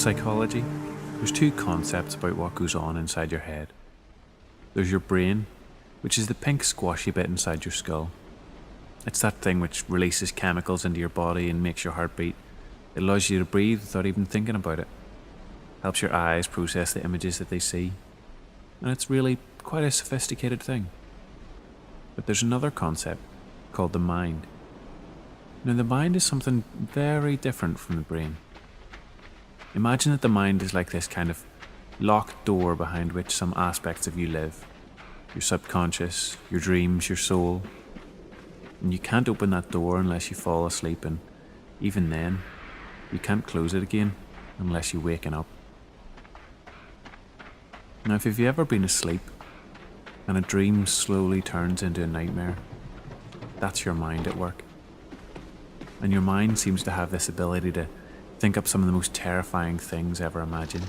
psychology, there's two concepts about what goes on inside your head. There's your brain, which is the pink squashy bit inside your skull. It's that thing which releases chemicals into your body and makes your heart beat. It allows you to breathe without even thinking about it. Helps your eyes process the images that they see. And it's really quite a sophisticated thing. But there's another concept called the mind. Now, the mind is something very different from the brain. Imagine that the mind is like this kind of locked door behind which some aspects of you live. Your subconscious, your dreams, your soul. And you can't open that door unless you fall asleep, and even then, you can't close it again unless you're waking up. Now, if you've ever been asleep and a dream slowly turns into a nightmare, that's your mind at work. And your mind seems to have this ability to think up some of the most terrifying things ever imagined.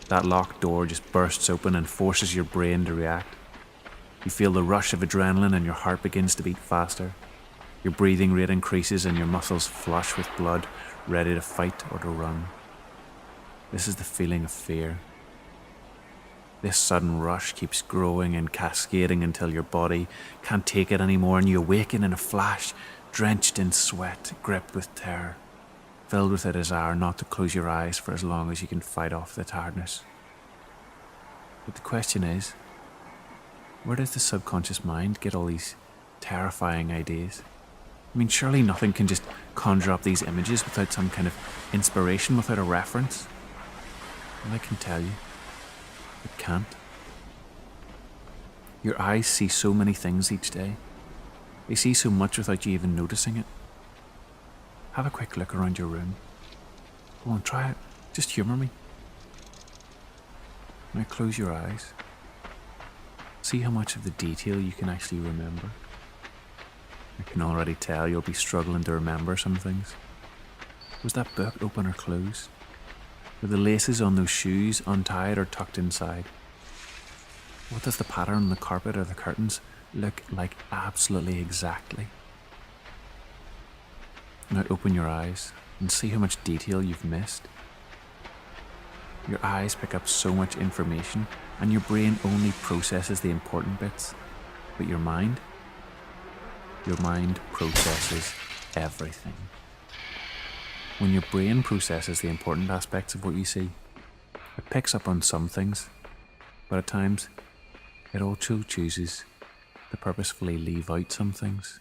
That locked door just bursts open and forces your brain to react. You feel the rush of adrenaline and your heart begins to beat faster. Your breathing rate increases and your muscles flush with blood, ready to fight or to run. This is the feeling of fear. This sudden rush keeps growing and cascading until your body can't take it anymore, and you awaken in a flash, drenched in sweat, gripped with terror, filled with a desire not to close your eyes for as long as you can fight off the tiredness. But the question is, where does the subconscious mind get all these terrifying ideas? I mean, surely nothing can just conjure up these images without some kind of inspiration, without a reference. And I can tell you, it can't. Your eyes see so many things each day. They see so much without you even noticing it. Have a quick look around your room. Go on, try it. Just humour me. Now close your eyes. See how much of the detail you can actually remember. I can already tell you'll be struggling to remember some things. Was that book open or closed? Were the laces on those shoes untied or tucked inside? What does the pattern on the carpet or the curtains look like absolutely exactly? Now open your eyes and see how much detail you've missed. Your eyes pick up so much information and your brain only processes the important bits. But your mind processes everything. When your brain processes the important aspects of what you see, it picks up on some things, but at times it also chooses to purposefully leave out some things.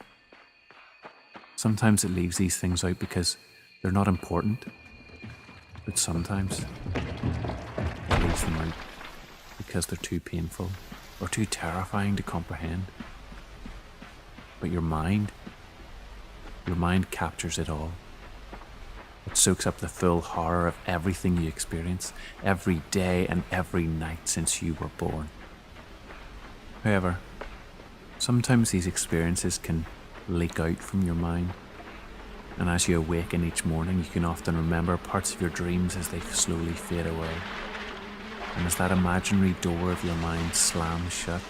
Sometimes it leaves these things out because they're not important, but sometimes it leaves them out because they're too painful or too terrifying to comprehend. But your mind captures it all. It soaks up the full horror of everything you experience, every day and every night since you were born. However, sometimes these experiences can leak out from your mind, and as you awaken each morning, you can often remember parts of your dreams as they slowly fade away. And as that imaginary door of your mind slams shut,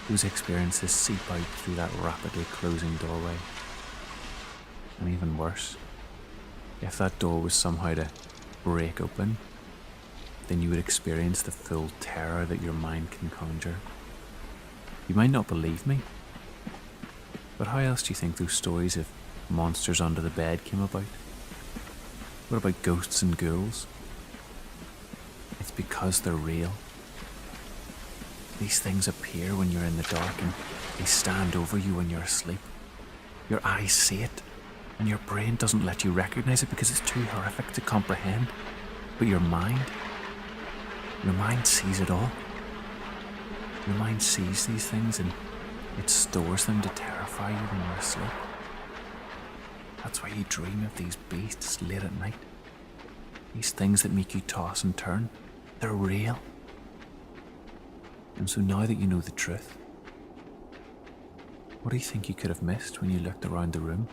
those experiences seep out through that rapidly closing doorway. And even worse, if that door was somehow to break open, then you would experience the full terror that your mind can conjure. You might not believe me, but how else do you think those stories of monsters under the bed came about? What about ghosts and ghouls? It's because they're real. These things appear when you're in the dark, and they stand over you when you're asleep. Your eyes see it, and your brain doesn't let you recognize it because it's too horrific to comprehend. But your mind sees it all. Your mind sees these things and it stores them to terrify you when you're asleep. That's why you dream of these beasts late at night. These things that make you toss and turn, they're real. And so now that you know the truth, what do you think you could have missed when you looked around the room?